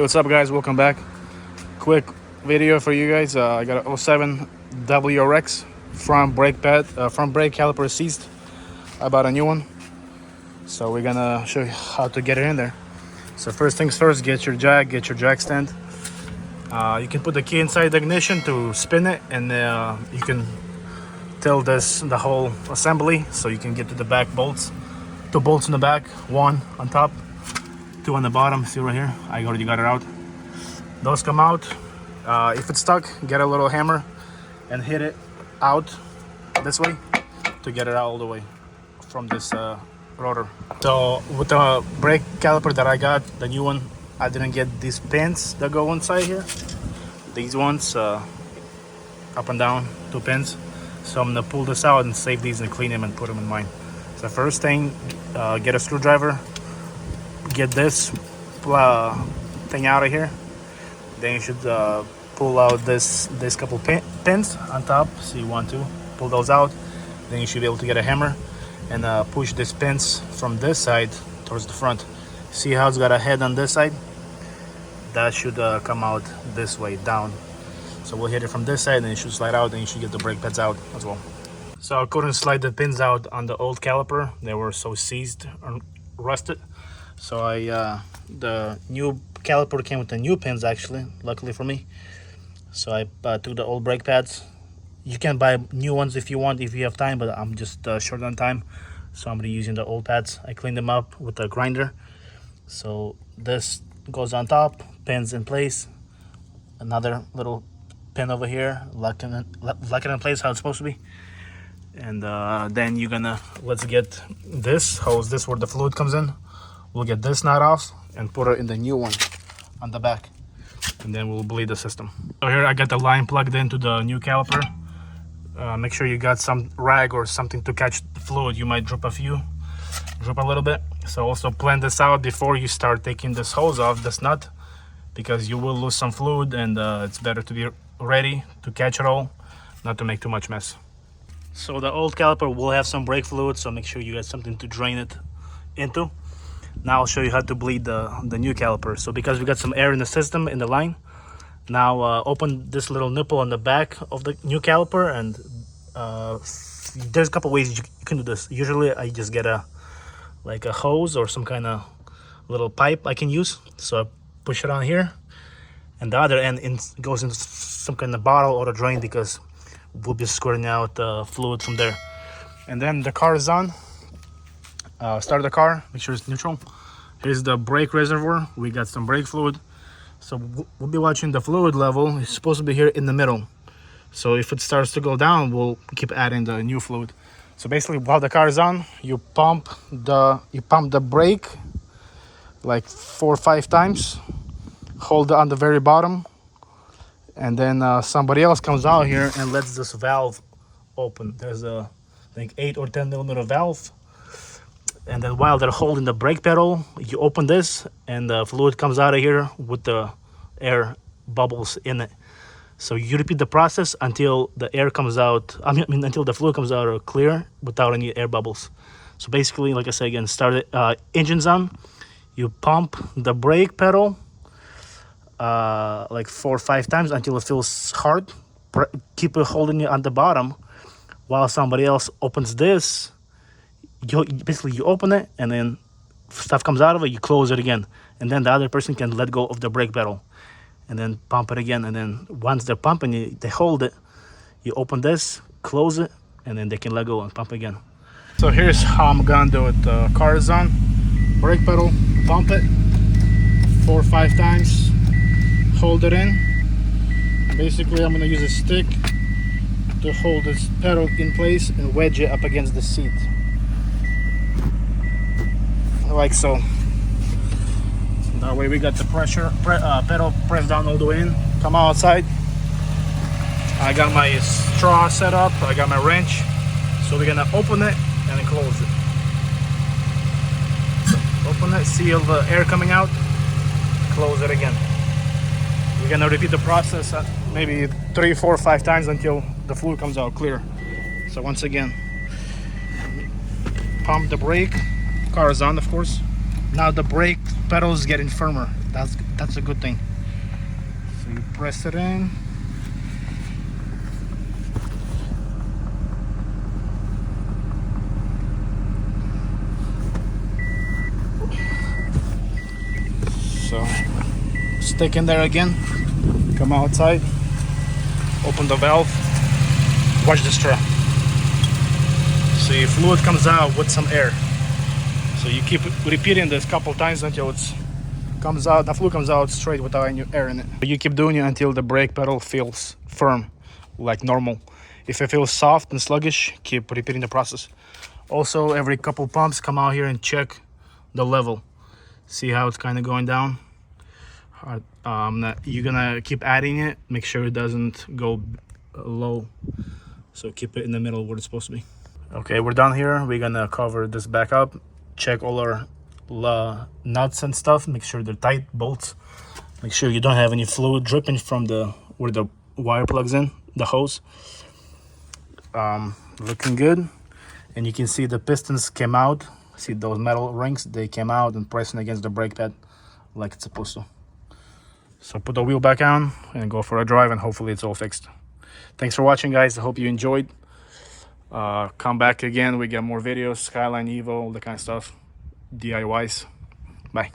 What's up, guys? Welcome back. Quick video for you guys. I got a '07 WRX front brake pad, front brake caliper seized. I bought a new one, so we're gonna show you how to get it in there. So first things first, get your jack stand. You can put the key inside the ignition to spin it, and you can tilt the whole assembly so you can get to the back bolts. 2 bolts in the back, 1 on top, 2 on the bottom. See right here, I already got it out. Those come out. If it's stuck, get a little hammer and hit it out this way to get it out all the way from this rotor. So with the brake caliper that I got, the new one, I didn't get these pins that go inside here. These ones, up and down, 2 pins. So I'm gonna pull this out and save these and clean them and put them in mine. So first thing, get a screwdriver, get this thing out of here. Then you should pull out this couple pins on top. So you want to pull those out. Then you should be able to get a hammer and push these pins from this side towards the front. See how it's got a head on this side? That should come out this way, down. So we'll hit it from this side, and it should slide out, and you should get the brake pads out as well. So I couldn't slide the pins out on the old caliper. They were so seized and rusted. So the new caliper came with the new pins, actually, luckily for me. So I took the old brake pads. You can buy new ones if you want, if you have time, but I'm just short on time. So I'm gonna be using the old pads. I cleaned them up with a grinder. So this goes on top, pins in place. Another little pin over here, lock it in place how it's supposed to be. And then you're gonna, let's get this hose, this where the fluid comes in. We'll get this nut off and put it in the new one on the back, and then we'll bleed the system. So here I got the line plugged into the new caliper. Make sure you got some rag or something to catch the fluid. You might drop a little bit. So also plan this out before you start taking this hose off, this nut, because you will lose some fluid, and it's better to be ready to catch it all, not to make too much mess. So the old caliper will have some brake fluid, so make sure you got something to drain it into. Now I'll show you how to bleed the new caliper. So because we got some air in the system, in the line, now open this little nipple on the back of the new caliper, and there's a couple ways you can do this. Usually I just get a hose or some kind of little pipe I can use. So I push it on here, and the other end goes into some kind of bottle or a drain, because we'll be squirting out fluid from there. And then the car is on. Start the car, make sure it's neutral. Here's the brake reservoir. We got some brake fluid. So we'll be watching the fluid level. It's supposed to be here in the middle. So if it starts to go down, we'll keep adding the new fluid. So basically, while the car is on, you pump the brake like 4 or 5 times. Hold it on the very bottom, and then somebody else comes out here and lets this valve open. There's a, I think, 8 or 10 millimeter valve. And then while they're holding the brake pedal, you open this, and the fluid comes out of here with the air bubbles in it. So you repeat the process until the air comes out, until the fluid comes out clear without any air bubbles. So basically, like I said again, start it, engine's on, you pump the brake pedal like 4 or 5 times until it feels hard. Keep it holding it on the bottom while somebody else opens this. Basically you open it, and then stuff comes out of it, you close it again, and then the other person can let go of the brake pedal and then pump it again. And then once they're pumping it, they hold it, you open this, close it, and then they can let go and pump again. So here's how I'm gonna do it. The car is on, brake pedal, pump it 4 or 5 times, hold it in. Basically I'm gonna use a stick to hold this pedal in place and wedge it up against the seat, like so. That way we got the pedal pressed down all the way in. Come outside. I got my straw set up, I got my wrench. So we're gonna open it and then close it. So open it, see all the air coming out, close it again. We're gonna repeat the process maybe 3, 4, 5 times until the fluid comes out clear. So once again, pump the brake, car is on, of course. Now the brake pedal is getting firmer. That's a good thing. So you press it in. So stick in there again, come outside, open the valve, watch the straw. See, fluid comes out with some air. So you keep repeating this a couple times until it comes out, the fluid comes out straight without any air in it. You keep doing it until the brake pedal feels firm, like normal. If it feels soft and sluggish, keep repeating the process. Also, every couple pumps, come out here and check the level. See how it's kind of going down. You're gonna keep adding it, make sure it doesn't go low, so keep it in the middle where it's supposed to be. Okay, we're done here. We're gonna cover this back up, check all our nuts and stuff, make sure they're tight, bolts, make sure you don't have any fluid dripping from where the wire plugs in, the hose. Looking good. And you can see the pistons came out. See those metal rings, they came out and pressing against the brake pad like it's supposed to. So put the wheel back on and go for a drive, and hopefully it's all fixed. Thanks for watching, guys. I hope you enjoyed. Come back again, we get more videos, Skyline, Evo, all that kind of stuff, DIYs. Bye.